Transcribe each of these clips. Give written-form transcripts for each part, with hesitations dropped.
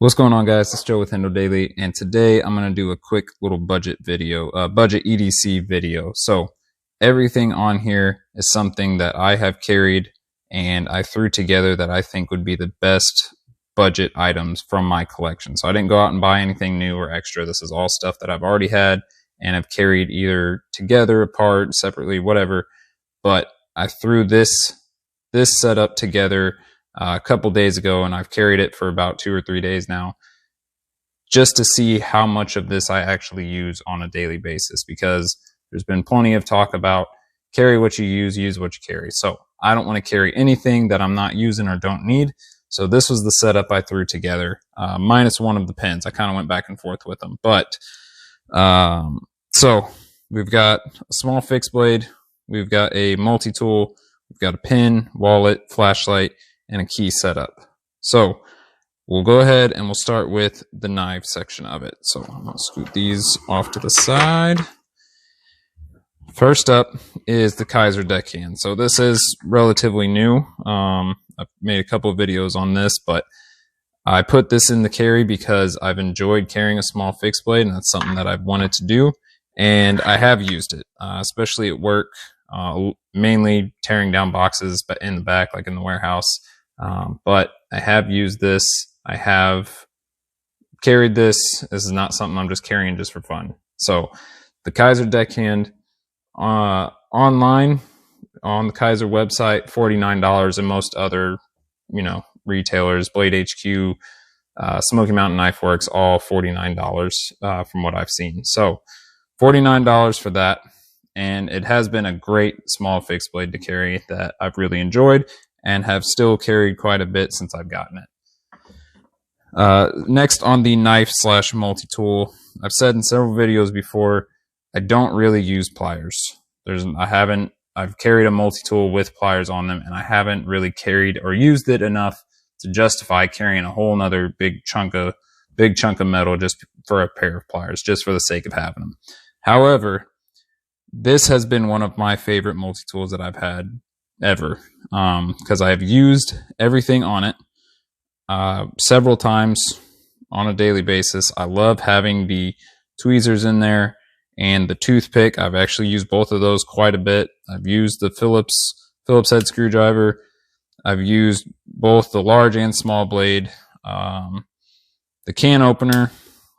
What's going on, guys? It's Joe with MarkJuly, and today I'm going to do a quick little budget video, budget EDC video. So everything on here is something that I have carried and I threw together that I think would be the best budget items from my collection. So I didn't go out and buy anything new or extra. This is all stuff that I've already had and I've carried either together, apart, separately, whatever. But I threw this setup together a couple days ago, and I've carried it for about 2 or 3 days now, just to see how much of this I actually use on a daily basis, because there's been plenty of talk about carry what you use what you carry. So I don't want to carry anything that I'm not using or don't need. So this was the setup I threw together, minus one of the pens. I kind of went back and forth with them. But so we've got a small fixed blade, we've got a multi-tool, we've got a pen, wallet, flashlight, and a key setup. So we'll go ahead and we'll start with the knife section of it. So I'm going to scoot these off to the side. First up is the Kaiser deckhand. So this is relatively new. I've made a couple of videos on this, but I put this in the carry because I've enjoyed carrying a small fixed blade, and that's something that I've wanted to do. And I have used it, especially at work, mainly tearing down boxes but in the back, like in the warehouse. But I have used this. I have carried this. This is not something I'm just carrying just for fun. So the Kaiser deckhand, online on the Kaiser website, $49, and most other, retailers, Blade HQ, Smoky Mountain Knife Works, all $49 from what I've seen. So $49 for that. And it has been a great small fixed blade to carry that I've really enjoyed and have still carried quite a bit since I've gotten it. Next, on the knife / multi-tool, I've said in several videos before, I don't really use pliers. I've carried a multi-tool with pliers on them, and I haven't really carried or used it enough to justify carrying a whole nother big chunk of metal just for a pair of pliers, just for the sake of having them. However, this has been one of my favorite multi-tools that I've had ever, because I have used everything on it several times on a daily basis. I love having the tweezers in there and the toothpick. I've actually used both of those quite a bit. I've used the Phillips head screwdriver. I've used both the large and small blade, the can opener,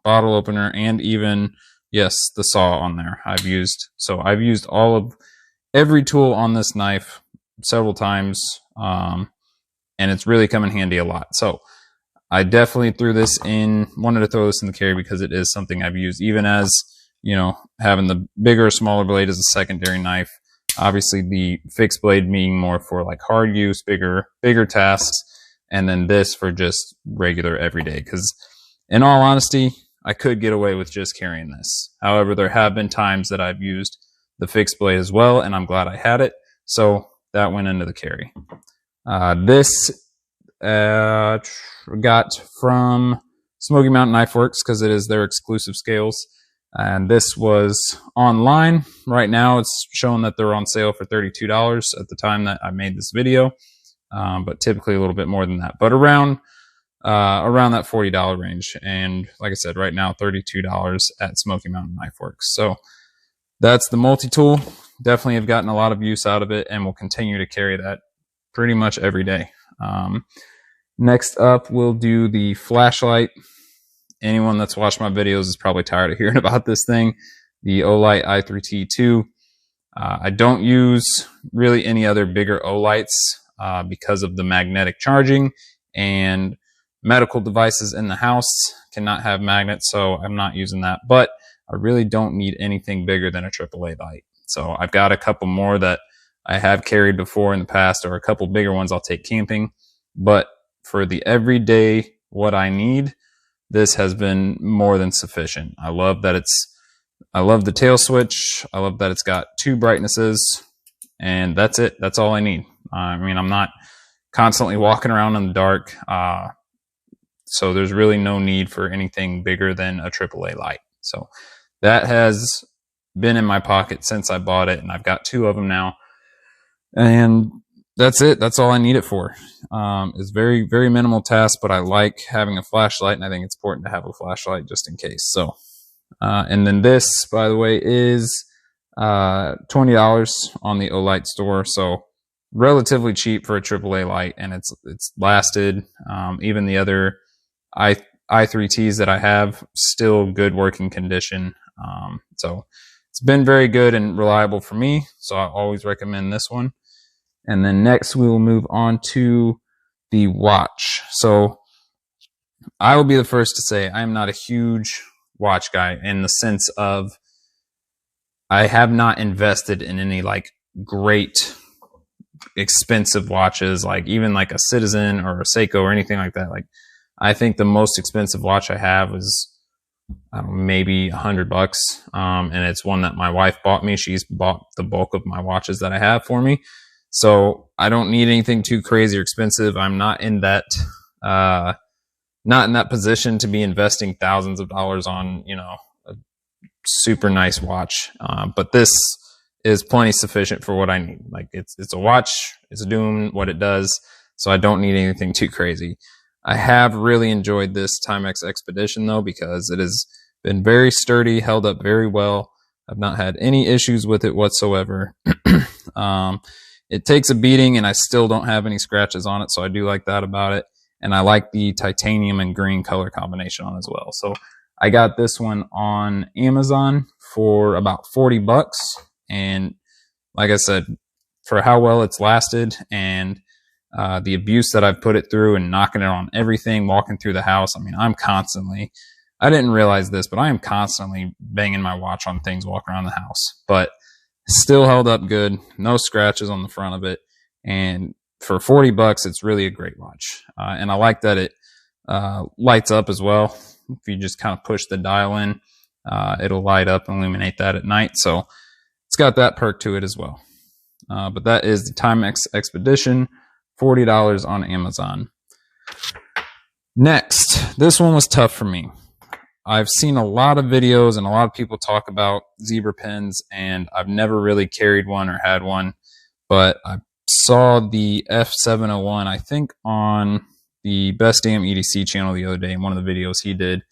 bottle opener, and even, yes, the saw on there. I've used every tool on this knife several times, and it's really come in handy a lot. So I definitely wanted to throw this in the carry because it is something I've used, even as, having the bigger or smaller blade as a secondary knife. Obviously the fixed blade being more for like hard use, bigger tasks, and then this for just regular everyday. Because in all honesty, I could get away with just carrying this. However, there have been times that I've used the fixed blade as well, and I'm glad I had it. So that went into the carry. This got from Smoky Mountain Knife Works because it is their exclusive scales. And this was online. Right now it's showing that they're on sale for $32 at the time that I made this video, but typically a little bit more than that. But around that $40 range. And like I said, right now $32 at Smoky Mountain Knife Works. So that's the multi-tool. Definitely have gotten a lot of use out of it and will continue to carry that pretty much every day. Next up, we'll do the flashlight. Anyone that's watched my videos is probably tired of hearing about this thing, the Olight i3T2. I don't use really any other bigger Olights because of the magnetic charging, and medical devices in the house cannot have magnets, so I'm not using that. But I really don't need anything bigger than a AAA light. So I've got a couple more that I have carried before in the past, or a couple bigger ones I'll take camping. But for the everyday, what I need, this has been more than sufficient. I love the tail switch. I love that it's got 2 brightnesses, and that's it. That's all I need. I mean, I'm not constantly walking around in the dark. So there's really no need for anything bigger than a AAA light. So that has been in my pocket since I bought it, and I've got 2 of them now. And that's it. That's all I need it for. It's very, very minimal task, but I like having a flashlight, and I think it's important to have a flashlight just in case. So, and then this, by the way, is $20 on the Olight store. So relatively cheap for a AAA light, and it's lasted. Even the other i3Ts that I have, still good working condition. So it's been very good and reliable for me. So I always recommend this one. And then next we will move on to the watch. So I will be the first to say I am not a huge watch guy, in the sense of I have not invested in any like great expensive watches, like even like a Citizen or a Seiko or anything like that. Like, I think the most expensive watch I have is, I don't know, maybe $100. And it's one that my wife bought me. She's bought the bulk of my watches that I have for me. So I don't need anything too crazy or expensive. I'm not in that, not in that position to be investing thousands of dollars on, you know, a super nice watch. But this is plenty sufficient for what I need. Like, it's a watch. It's doing what it does. So I don't need anything too crazy. I have really enjoyed this Timex Expedition though, because it has been very sturdy, held up very well. I've not had any issues with it whatsoever. It takes a beating and I still don't have any scratches on it. So I do like that about it. And I like the titanium and green color combination on it as well. So I got this one on Amazon for about $40. And like I said, for how well it's lasted and the abuse that I've put it through and knocking it on everything, walking through the house. I mean, I didn't realize this, but I am constantly banging my watch on things walking around the house, but still held up good. No scratches on the front of it. And for $40, it's really a great watch. And I like that it lights up as well. If you just kind of push the dial in, it'll light up and illuminate that at night. So it's got that perk to it as well. But that is the Timex Expedition, $40 on Amazon. Next, this one was tough for me. I've seen a lot of videos and a lot of people talk about zebra pins, and I've never really carried one or had one, but I saw the F701, I think, on the Best Damn EDC channel the other day in one of the videos he did.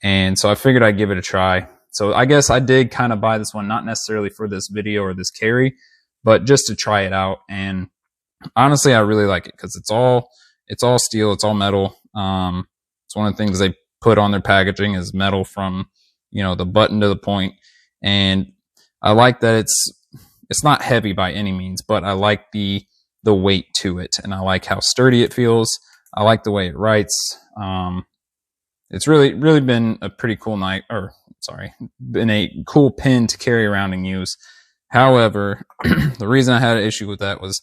And so I figured I'd give it a try. So I guess I did kind of buy this one, not necessarily for this video or this carry, but just to try it out. And honestly, I really like it because it's all steel, it's all metal. It's one of the things they put on their packaging is metal from, you know, the button to the point. And I like that it's not heavy by any means, but I like the weight to it, and I like how sturdy it feels. I like the way it writes. It's really been a pretty cool been a cool pin to carry around and use. However, the reason I had an issue with that was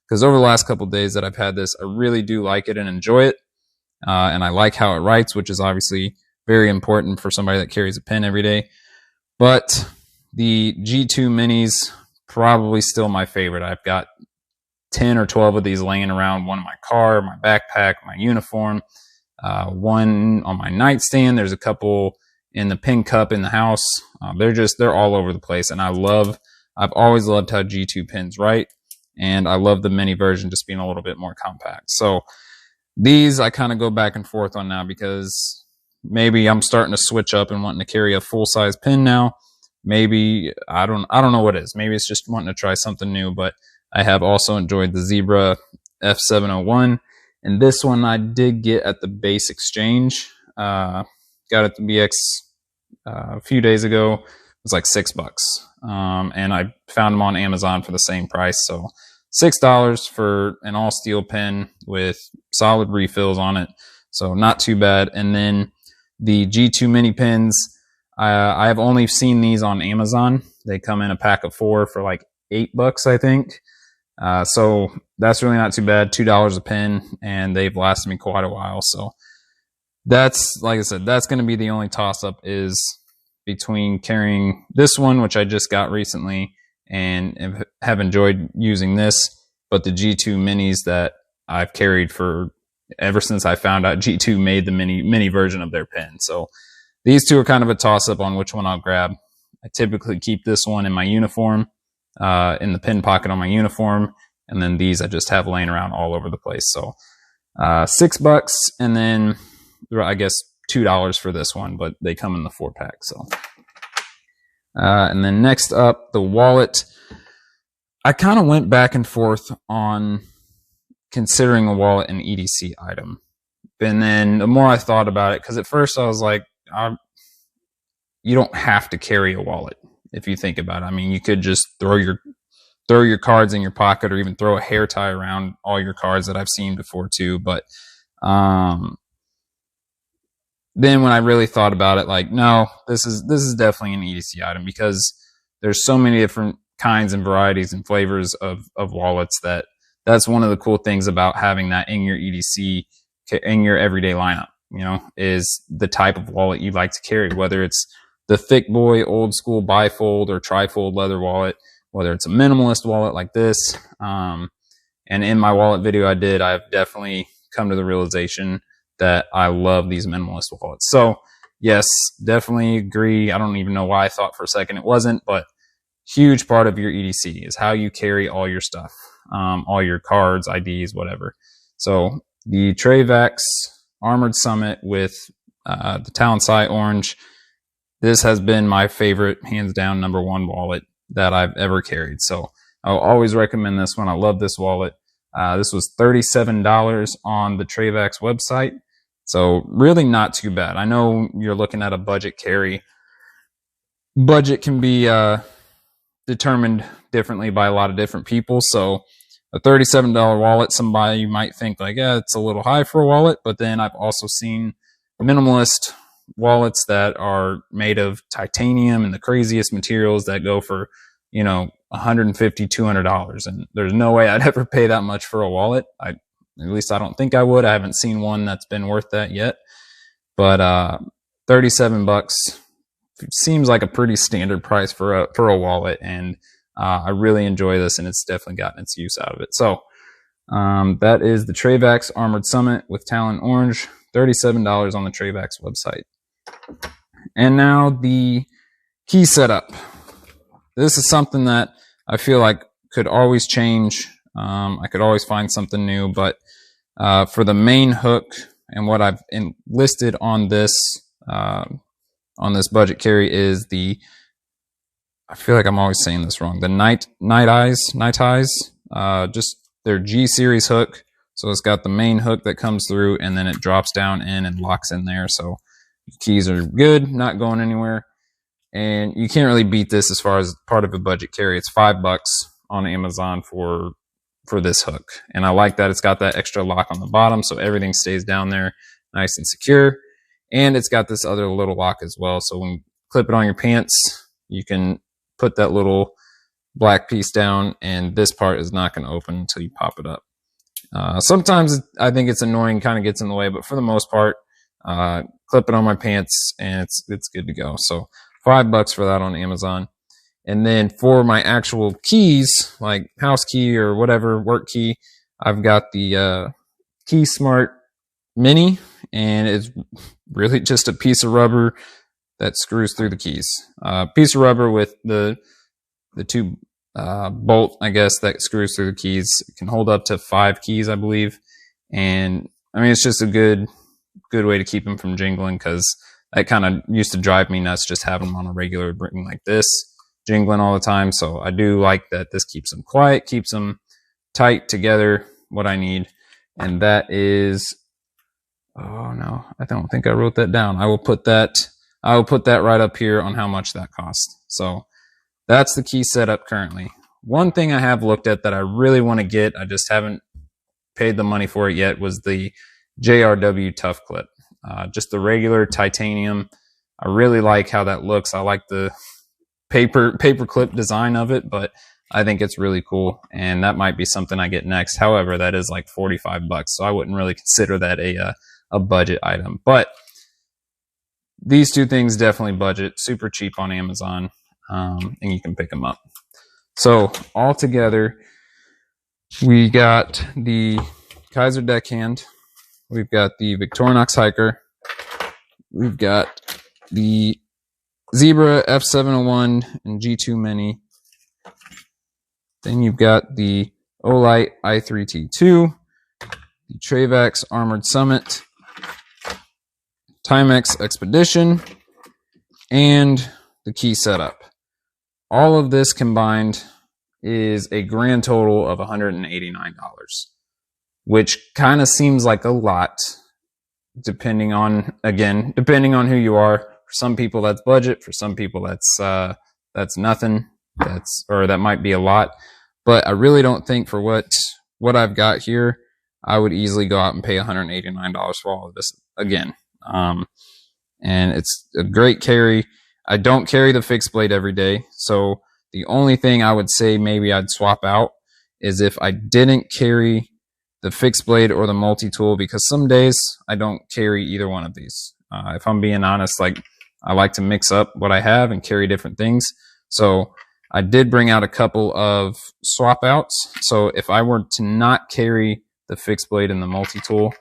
because over the last couple of days that I've had this, I really do like it and enjoy it. And I like how it writes, which is obviously very important for somebody that carries a pen every day. But the G2 Minis, probably still my favorite. I've got 10 or 12 of these laying around, one in my car, my backpack, my uniform, one on my nightstand. There's a couple in the pin cup in the house. They're all over the place. And I've always loved how G2 pins write. And I love the mini version just being a little bit more compact. So these I kind of go back and forth on now, because maybe I'm starting to switch up and wanting to carry a full size pen now. Maybe I don't know what it is. Maybe it's just wanting to try something new, but I have also enjoyed the Zebra F701. And this one I did get at the Base Exchange. Got it at the BX a few days ago. It was like $6. And I found them on Amazon for the same price. So $6 for an all steel pen with solid refills on it. So not too bad. And then the G2 mini pens, I have only seen these on Amazon. They come in a pack of 4 for like $8, I think. So that's really not too bad. $2 a pen, and they've lasted me quite a while. So that's, like I said, that's going to be the only toss up, is between carrying this one, which I just got recently and have enjoyed using this, but the G2 minis that I've carried for ever since I found out G2 made the mini version of their pen. So these two are kind of a toss up on which one I'll grab. I typically keep this one in my uniform, in the pin pocket on my uniform, And then these I just have laying around all over the place. So $6, and then I guess $2 for this one, but they come in the 4-pack. So and then next up, the wallet. I kind of went back and forth on considering a wallet an EDC item. And then the more I thought about it, because at first I was like, you don't have to carry a wallet if you think about it. I mean, you could just throw your cards in your pocket, or even throw a hair tie around all your cards that I've seen before too. But then when I really thought about it, like, no, this is definitely an EDC item, because there's so many different kinds and varieties and flavors of wallets that's one of the cool things about having that in your EDC, in your everyday lineup, you know, is the type of wallet you like to carry, whether it's the thick boy, old school bifold or trifold leather wallet, whether it's a minimalist wallet like this. And in my wallet video I've definitely come to the realization that I love these minimalist wallets. So yes, definitely agree. I don't even know why I thought for a second it wasn't, but huge part of your EDC is how you carry all your stuff, all your cards, IDs, whatever. So the Trayvax Armored Summit with the Talon Sai Orange, this has been my favorite, hands down, #1 wallet that I've ever carried. So I'll always recommend this one. I love this wallet. This was $37 on the Trayvax website. So really not too bad. I know you're looking at a budget carry. Budget can be determined differently by a lot of different people. So a $37 wallet, somebody you might think like, yeah, it's a little high for a wallet. But then I've also seen minimalist wallets that are made of titanium and the craziest materials that go for, you know, $150, $200. And there's no way I'd ever pay that much for a wallet. At least I don't think I would. I haven't seen one that's been worth that yet. But $37 seems like a pretty standard price for a wallet, and I really enjoy this, and it's definitely gotten its use out of it. So that is the Trayvax Armored Summit with Talon Orange, $37 on the Trayvax website. And now the key setup. This is something that I feel like could always change. I could always find something new, but for the main hook and what I've listed on this budget carry is I feel like I'm always saying this wrong, the Night Eyes, just their G series hook. So it's got the main hook that comes through, and then it drops down in and locks in there. So keys are good, not going anywhere. And you can't really beat this as far as part of a budget carry. It's $5 on Amazon for this hook. And I like that it's got that extra lock on the bottom, so everything stays down there nice and secure. And it's got this other little lock as well. So when you clip it on your pants, you can put that little black piece down, and this part is not going to open until you pop it up. Sometimes I think it's annoying, kind of gets in the way, but for the most part, clip it on my pants and it's good to go. So $5 for that on Amazon. And then for my actual keys, like house key or whatever, work key, I've got the Key Smart Mini, and it's really just a piece of rubber that screws through the keys. Piece of rubber with the two bolt, I guess, that screws through the keys. It can hold up to 5 keys, I believe. And I mean, it's just a good way to keep them from jingling, because that kind of used to drive me nuts just having them on a regular ring like this, jingling all the time. So I do like that this keeps them quiet, keeps them tight together, what I need. And that is, oh no, I don't think I wrote that down. I will put that right up here on how much that costs. So that's the key setup currently. One thing I have looked at that I really want to get, I just haven't paid the money for it yet, was the JRW Tough Clip. Just the regular titanium. I really like how that looks. I like the paper clip design of it, but I think it's really cool, and that might be something I get next. However, that is like $45, so I wouldn't really consider that a budget item. But these two things definitely budget, super cheap on Amazon, and you can pick them up. So all together, we got the Kaiser Deckhand, we've got the Victorinox Hiker, we've got the Zebra F701 and G2 Mini. Then you've got the Olight i3T2, the Travax Armored Summit, Timex Expedition, and the key setup. All of this combined is a grand total of $189, which kind of seems like a lot, depending on who you are. For some people that's budget, for some people that's nothing, or that might be a lot. But I really don't think for what I've got here, I would easily go out and pay $189 for all of this again. And it's a great carry. I don't carry the fixed blade every day, so the only thing I would say maybe I'd swap out is if I didn't carry the fixed blade or the multi-tool, because some days I don't carry either one of these. If I'm being honest, like, I like to mix up what I have and carry different things. So I did bring out a couple of swap outs. So if I were to not carry the fixed blade and the multi-tool,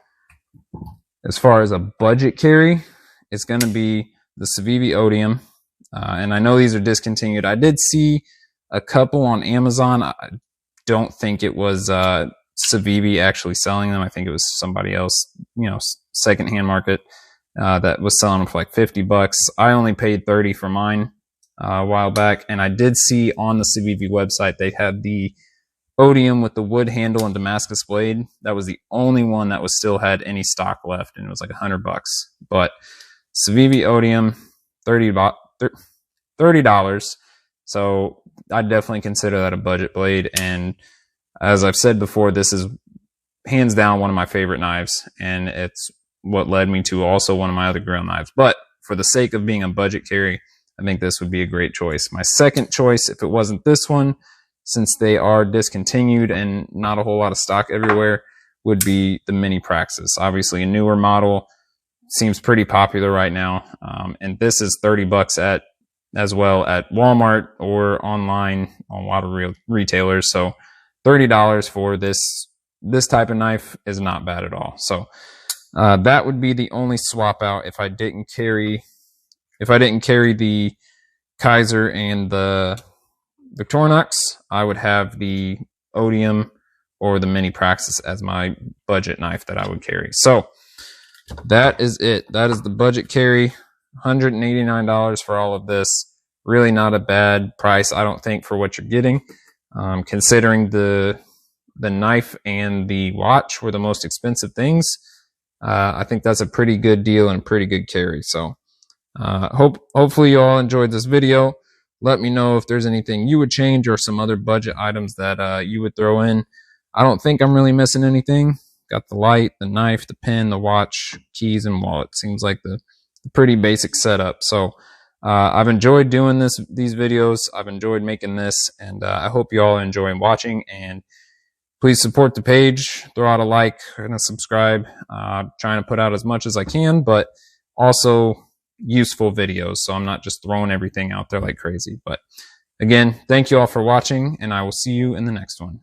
as far as a budget carry, it's going to be the Civivi Odium. And I know these are discontinued. I did see a couple on Amazon. I don't think it was Civivi actually selling them. I think it was somebody else, secondhand market, that was selling them for like $50. I only paid $30 for mine a while back. And I did see on the Civivi website, they had the Odium with the wood handle and Damascus blade. That was the only one that was still had any stock left, and it was like $100. But Civivi Odium, $30. So I'd definitely consider that a budget blade. And as I've said before, this is hands down one of my favorite knives, and it's what led me to also one of my other grill knives. But for the sake of being a budget carry, I think this would be a great choice. My second choice, if it wasn't this one, since they are discontinued and not a whole lot of stock everywhere, would be the Mini Praxis. Obviously a newer model, seems pretty popular right now, and this is $30 as well at Walmart or online on a lot of retailers. So $30 for this type of knife is not bad at all. So that would be the only swap out if I didn't carry the Kaiser and the Victorinox. I would have the Odium or the Mini Praxis as my budget knife that I would carry. So that is it. That is the budget carry. $189 for all of this. Really not a bad price, I don't think, for what you're getting. Considering the knife and the watch were the most expensive things, I think that's a pretty good deal and a pretty good carry. So hopefully you all enjoyed this video. Let me know if there's anything you would change or some other budget items that you would throw in. I don't think I'm really missing anything. Got the light, the knife, the pen, the watch, keys, and wallet. Seems like the pretty basic setup. So I've enjoyed doing these videos. I've enjoyed making this, and I hope you all enjoy watching. And please support the page. Throw out a like and a subscribe. Trying to put out as much as I can, but also useful videos, so I'm not just throwing everything out there like crazy. But again, thank you all for watching, and I will see you in the next one.